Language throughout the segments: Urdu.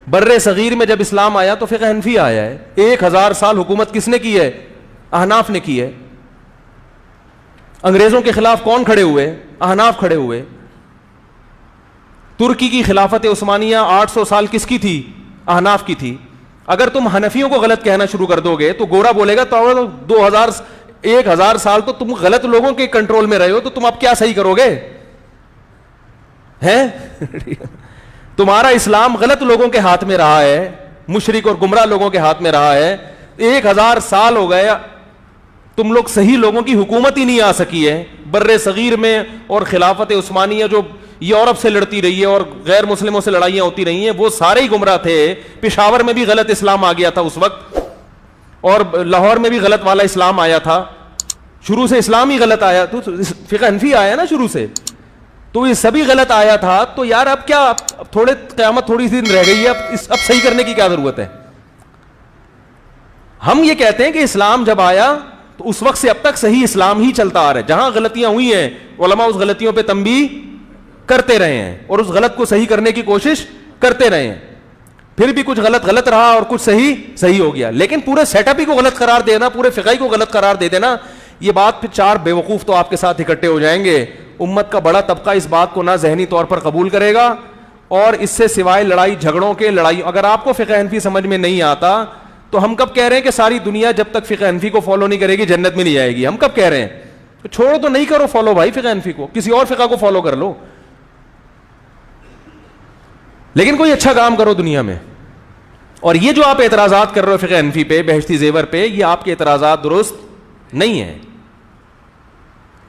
بر صغیر میں جب اسلام آیا تو فقہ حنفی آیا ہے. 1000 سال حکومت کس نے کی ہے؟ احناف نے کی ہے. انگریزوں کے خلاف کون کھڑے ہوئے؟ احناف کھڑے ہوئے. ترکی کی خلافت عثمانیہ 800 سال کس کی تھی؟ احناف کی تھی. اگر تم حنفیوں کو غلط کہنا شروع کر دو گے تو گورا بولے گا تو 1000 سال تو تم غلط لوگوں کے کنٹرول میں رہے ہو, تو تم اب کیا صحیح کرو گے ہیں؟ تمہارا اسلام غلط لوگوں کے ہاتھ میں رہا ہے, مشرک اور گمراہ لوگوں کے ہاتھ میں رہا ہے. 1000 سال ہو گئے, تم لوگ صحیح لوگوں کی حکومت ہی نہیں آ سکی ہے. بر صغیر میں اور خلافت عثمانیہ جو یورپ سے لڑتی رہی ہے اور غیر مسلموں سے لڑائیاں ہوتی رہی ہیں, وہ سارے ہی گمراہ تھے. پشاور میں بھی غلط اسلام آ گیا تھا اس وقت, اور لاہور میں بھی غلط والا اسلام آیا تھا. شروع سے اسلام ہی غلط آیا, تو فقہ حنفی آیا نا شروع سے, تو یہ سبھی غلط آیا تھا. تو یار اب کیا, تھوڑے قیامت تھوڑی سی دن رہ گئی ہے, اب صحیح کرنے کی کیا ضرورت ہے؟ ہم یہ کہتے ہیں کہ اسلام جب آیا تو اس وقت سے اب تک صحیح اسلام ہی چلتا آ رہا ہے. جہاں غلطیاں ہوئی ہیں علماء اس غلطیوں پہ تنبیہ کرتے رہے ہیں اور اس غلط کو صحیح کرنے کی کوشش کرتے رہے ہیں. پھر بھی کچھ غلط رہا اور کچھ صحیح ہو گیا. لیکن پورے سیٹ اپ ہی کو غلط قرار دینا, پورے فقہ کو غلط قرار دے دینا, یہ بات پھر 4 بیوقوف تو آپ کے ساتھ اکٹھے ہو جائیں گے. امت کا بڑا طبقہ اس بات کو نہ ذہنی طور پر قبول کرے گا, اور اس سے سوائے لڑائی جھگڑوں کے اگر آپ کو فقہ حنفی سمجھ میں نہیں آتا تو ہم کب کہہ رہے ہیں کہ ساری دنیا جب تک فقہ حنفی کو فالو نہیں کرے گی جنت میں نہیں جائے گی؟ ہم کب کہہ رہے ہیں؟ تو چھوڑو, تو نہیں کرو فالو بھائی فقہ حنفی کو, کسی اور فقہ کو فالو کر لو, لیکن کوئی اچھا کام کرو دنیا میں. اور یہ جو آپ اعتراضات کر رہے ہو فقہ حنفی پہ, بہشتی زیور پہ, یہ آپ کے اعتراضات درست نہیں ہیں.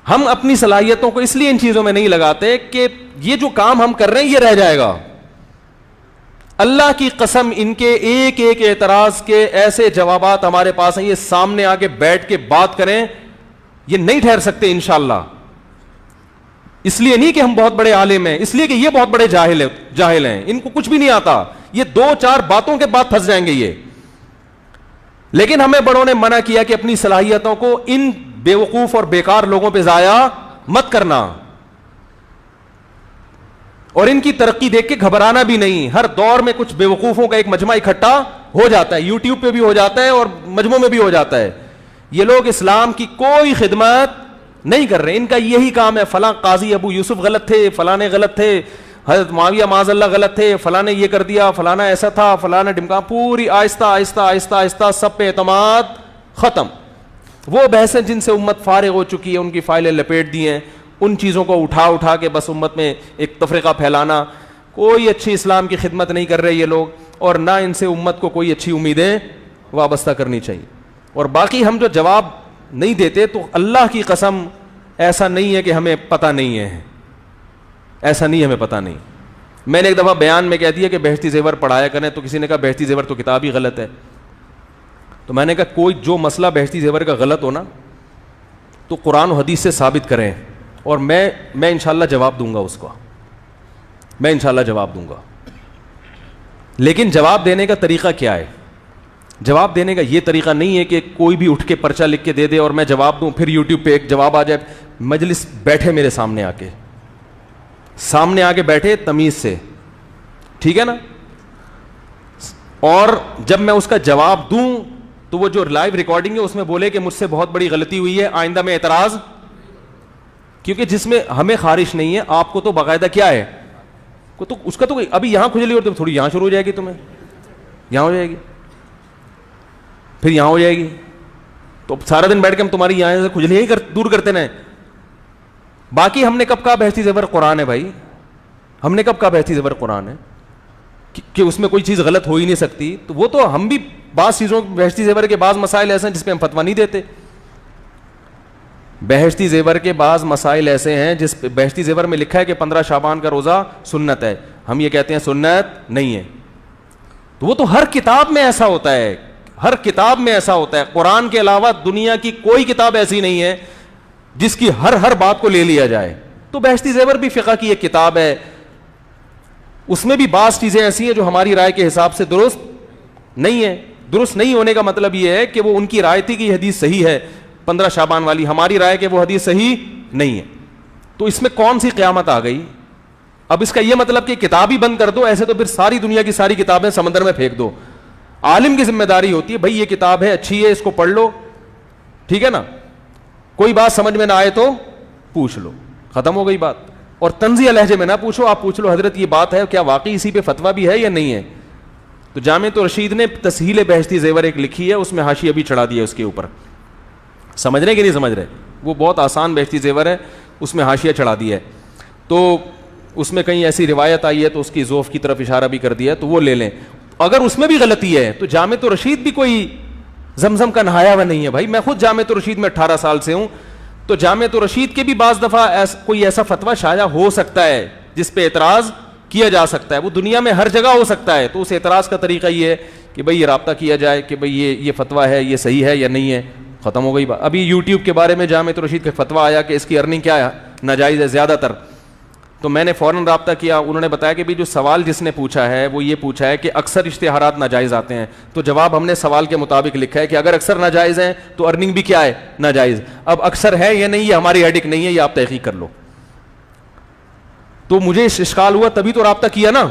ہم اپنی صلاحیتوں کو اس لیے ان چیزوں میں نہیں لگاتے کہ یہ جو کام ہم کر رہے ہیں یہ رہ جائے گا. اللہ کی قسم ان کے ایک ایک اعتراض کے ایسے جوابات ہمارے پاس ہیں, یہ سامنے آ کے بیٹھ کے بات کریں, یہ نہیں ٹھہر سکتے انشاءاللہ. اس لیے نہیں کہ ہم بہت بڑے عالم ہیں, اس لیے کہ یہ بہت بڑے جاہل ہیں, ان کو کچھ بھی نہیں آتا. یہ 2-4 باتوں کے بعد پھنس جائیں گے یہ. لیکن ہمیں بڑوں نے منع کیا کہ اپنی صلاحیتوں کو ان بیوقوف اور بیکار لوگوں پہ ضائع مت کرنا, اور ان کی ترقی دیکھ کے گھبرانا بھی نہیں. ہر دور میں کچھ بیوقوفوں کا ایک مجمع اکٹھا ہو جاتا ہے, یوٹیوب پہ بھی ہو جاتا ہے اور مجموعوں میں بھی ہو جاتا ہے. یہ لوگ اسلام کی کوئی خدمت نہیں کر رہے, ان کا یہی کام ہے. فلاں قاضی ابو یوسف غلط تھے, فلاں غلط تھے, حضرت معاویہ معاذ اللہ غلط تھے, فلاں نے یہ کر دیا, فلاں ایسا تھا, فلاں ڈمکا, پوری آہستہ آہستہ آہستہ آہستہ سب پہ اعتماد ختم. وہ بحثیں جن سے امت فارغ ہو چکی ہے, ان کی فائلیں لپیٹ دی ہیں, ان چیزوں کو اٹھا کے بس امت میں ایک تفرقہ پھیلانا. کوئی اچھی اسلام کی خدمت نہیں کر رہے یہ لوگ, اور نہ ان سے امت کو کوئی اچھی امیدیں وابستہ کرنی چاہیے. اور باقی ہم جو جواب نہیں دیتے تو اللہ کی قسم ایسا نہیں ہے کہ ہمیں پتہ نہیں ہے, ایسا نہیں ہمیں پتہ نہیں. میں نے ایک دفعہ بیان میں کہہ دیا کہ بہشتی زیور پڑھایا کریں, تو کسی نے کہا بہشتی زیور تو کتاب ہی غلط ہے. تو میں نے کہا کوئی جو مسئلہ بہشتی زیور کا غلط ہو نا تو قرآن و حدیث سے ثابت کریں, اور میں انشاءاللہ جواب دوں گا اس کو, میں انشاءاللہ جواب دوں گا. لیکن جواب دینے کا طریقہ کیا ہے؟ جواب دینے کا یہ طریقہ نہیں ہے کہ کوئی بھی اٹھ کے پرچہ لکھ کے دے دے اور میں جواب دوں, پھر یوٹیوب پہ ایک جواب آ جائے. مجلس بیٹھے میرے سامنے آ کے بیٹھے تمیز سے, ٹھیک ہے نا, اور جب میں اس کا جواب دوں تو وہ جو لائیو ریکارڈنگ ہے اس میں بولے کہ مجھ سے بہت بڑی غلطی ہوئی ہے, آئندہ میں اعتراض, کیونکہ جس میں ہمیں خارش نہیں ہے آپ کو تو باقاعدہ کیا ہے, تو اس کا تو ابھی یہاں کھجلی ہوتی ہے, تھوڑی یہاں شروع ہو جائے گی, تمہیں یہاں ہو جائے گی, پھر یہاں ہو جائے گی, تو سارا دن بیٹھ کے ہم تمہاری یہاں سے کھجلی ہی دور کرتے رہیں. باقی ہم نے کب کہا بہشتی زیور قرآن ہے بھائی؟ ہم نے کب کہا بہشتی زیور قرآن ہے کہ اس میں کوئی چیز غلط ہو ہی نہیں سکتی؟ تو وہ تو ہم بھی بعض چیزوں بہشتی زیور کے بعض مسائل ایسے ہیں جس پہ ہم فتویٰ نہیں دیتے. بہشتی زیور کے بعض مسائل ایسے ہیں جس پہ بہشتی زیور میں لکھا ہے کہ 15 شعبان کا روزہ سنت ہے, ہم یہ کہتے ہیں سنت نہیں ہے. تو وہ تو ہر کتاب میں ایسا ہوتا ہے, ہر کتاب میں ایسا ہوتا ہے. قرآن کے علاوہ دنیا کی کوئی کتاب ایسی نہیں ہے جس کی ہر بات کو لے لیا جائے. تو بہشتی زیور بھی فقہ کی ایک کتاب ہے, اس میں بھی بعض چیزیں ایسی ہیں جو ہماری رائے کے حساب سے درست نہیں ہے. درست نہیں ہونے کا مطلب یہ ہے کہ وہ ان کی رائے تھی کہ یہ حدیث صحیح ہے 15 شعبان والی, ہماری رائے کہ وہ حدیث صحیح نہیں ہے. تو اس میں کون سی قیامت آ گئی؟ اب اس کا یہ مطلب کہ کتاب ہی بند کر دو، ایسے تو پھر ساری دنیا کی ساری کتابیں سمندر میں پھینک دو. عالم کی ذمہ داری ہوتی ہے بھائی یہ کتاب ہے اچھی ہے اس کو پڑھ لو, ٹھیک ہے نا, کوئی بات سمجھ میں نہ آئے تو پوچھ لو, ختم ہو گئی بات. اور طنزیہ لہجے میں نہ پوچھو, آپ پوچھ لو حضرت یہ بات ہے کیا واقعی اسی پہ فتویٰ بھی ہے یا نہیں ہے. تو جامعۃ الرشید نے تسہیل بہشتی زیور ایک لکھی ہے, اس میں حاشیہ بھی چڑھا دیا اس کے اوپر. سمجھ رہے کہ نہیں سمجھ رہے؟ وہ بہت آسان بہشتی زیور ہے, اس میں حاشیہ چڑھا دیا ہے. تو اس میں کہیں ایسی روایت آئی ہے تو اس کی ذوف کی طرف اشارہ بھی کر دیا ہے, تو وہ لے لیں. اگر اس میں بھی غلطی ہے تو جامعۃ الرشید بھی کوئی زمزم کا نہایا ہوا نہیں ہے بھائی. میں خود جامعۃ الرشید میں 18 سال سے ہوں, تو جامعۃ الرشید کے بھی بعض دفعہ کوئی ایسا فتویٰ شائع ہو سکتا ہے جس پہ اعتراض کیا جا سکتا ہے. وہ دنیا میں ہر جگہ ہو سکتا ہے, تو اس اعتراض کا طریقہ یہ ہے کہ بھئی یہ رابطہ کیا جائے کہ بھئی یہ فتویٰ ہے, یہ صحیح ہے یا نہیں ہے, ختم ہو گئی بات. ابھی یوٹیوب کے بارے میں جامعۃ الرشید کا فتویٰ آیا کہ اس کی ارننگ کیا ہے, ناجائز ہے زیادہ تر. تو میں نے فوراً رابطہ کیا, انہوں نے بتایا کہ بھی جو سوال جس نے پوچھا ہے وہ یہ پوچھا ہے کہ اکثر اشتہارات ناجائز آتے ہیں, تو جواب ہم نے سوال کے مطابق لکھا ہے کہ اگر اکثر ناجائز ہیں تو ارننگ بھی کیا ہے, ناجائز. اب اکثر ہے یا نہیں یہ ہماری ہیڈک نہیں ہے, یہ آپ تحقیق کر لو. تو مجھے اشکال ہوا تبھی تو رابطہ کیا نا.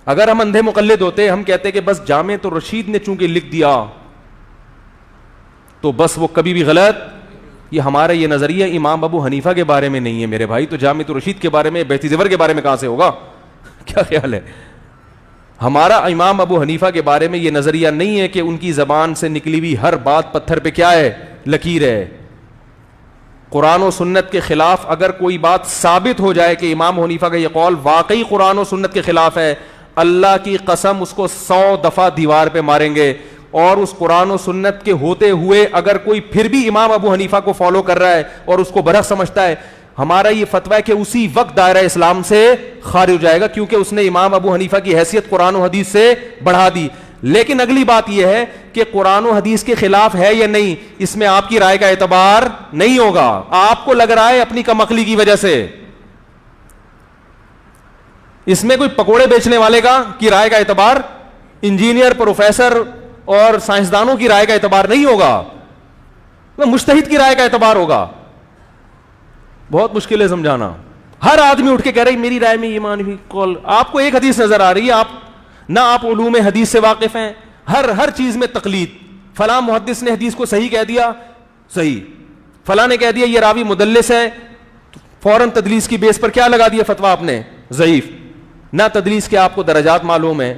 اگر ہم اندھے مقلد ہوتے, ہم کہتے کہ بس جامعۃ الرشید نے چونکہ لکھ دیا تو بس وہ کبھی بھی غلط. یہ ہمارا یہ نظریہ امام ابو حنیفہ کے بارے میں نہیں ہے میرے بھائی, تو جامعۃ الرشید کے بارے میں, بہشتی زیور کے بارے میں کہاں سے ہوگا؟ کیا خیال ہے؟ ہمارا امام ابو حنیفہ کے بارے میں یہ نظریہ نہیں ہے کہ ان کی زبان سے نکلی ہوئی ہر بات پتھر پہ کیا ہے, لکیر ہے. قرآن و سنت کے خلاف اگر کوئی بات ثابت ہو جائے کہ امام حنیفہ کا یہ قول واقعی قرآن و سنت کے خلاف ہے, اللہ کی قسم اس کو 100 دفعہ دیوار پہ ماریں گے. اور اس قرآن و سنت کے ہوتے ہوئے اگر کوئی پھر بھی امام ابو حنیفہ کو فالو کر رہا ہے اور اس کو برحق سمجھتا ہے, ہمارا یہ فتویٰ ہے کہ اسی وقت دائرہ اسلام سے خارج ہو جائے گا, کیونکہ اس نے امام ابو حنیفہ کی حیثیت قرآن و حدیث سے بڑھا دی. لیکن اگلی بات یہ ہے کہ قرآن و حدیث کے خلاف ہے یا نہیں, اس میں آپ کی رائے کا اعتبار نہیں ہوگا. آپ کو لگ رہا ہے اپنی کم عقلی کی وجہ سے, اس میں کوئی پکوڑے بیچنے والے کی رائے کا اعتبار, انجینئر, پروفیسر اور سائنسدانوں کی رائے کا اعتبار نہیں ہوگا, مجتہد کی رائے کا اعتبار ہوگا. بہت مشکل ہے سمجھانا. ہر آدمی اٹھ کے کہہ رہا ہے میری رائے میں یہ مانی قول. آپ کو ایک حدیث نظر آ رہی ہے, آپ علوم حدیث سے واقف ہیں, ہر چیز میں تقلید. فلاں محدث نے حدیث کو صحیح کہہ دیا, صحیح. فلاں نے کہہ دیا یہ راوی مدلس ہے, فوراً تدلیس کی بیس پر کیا لگا دیا فتویٰ آپ نے, ضعیف. نہ تدلیس کے آپ کو درجات معلوم ہے,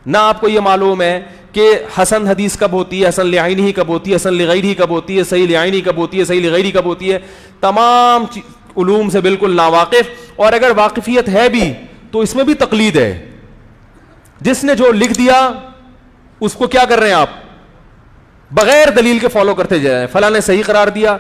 نہ آپ کو یہ معلوم ہے کہ حسن حدیث کب ہوتی ہے, حسن لعینی کب ہوتی ہے, حسن لغیری کب ہوتی ہے, صحیح لعینی کب ہوتی ہے, صحیح لغیری کب ہوتی ہے. تمام علوم سے بالکل ناواقف, اور اگر واقفیت ہے بھی تو اس میں بھی تقلید ہے. جس نے جو لکھ دیا اس کو کیا کر رہے ہیں آپ, بغیر دلیل کے فالو کرتے جائیں. فلاں نے صحیح قرار دیا,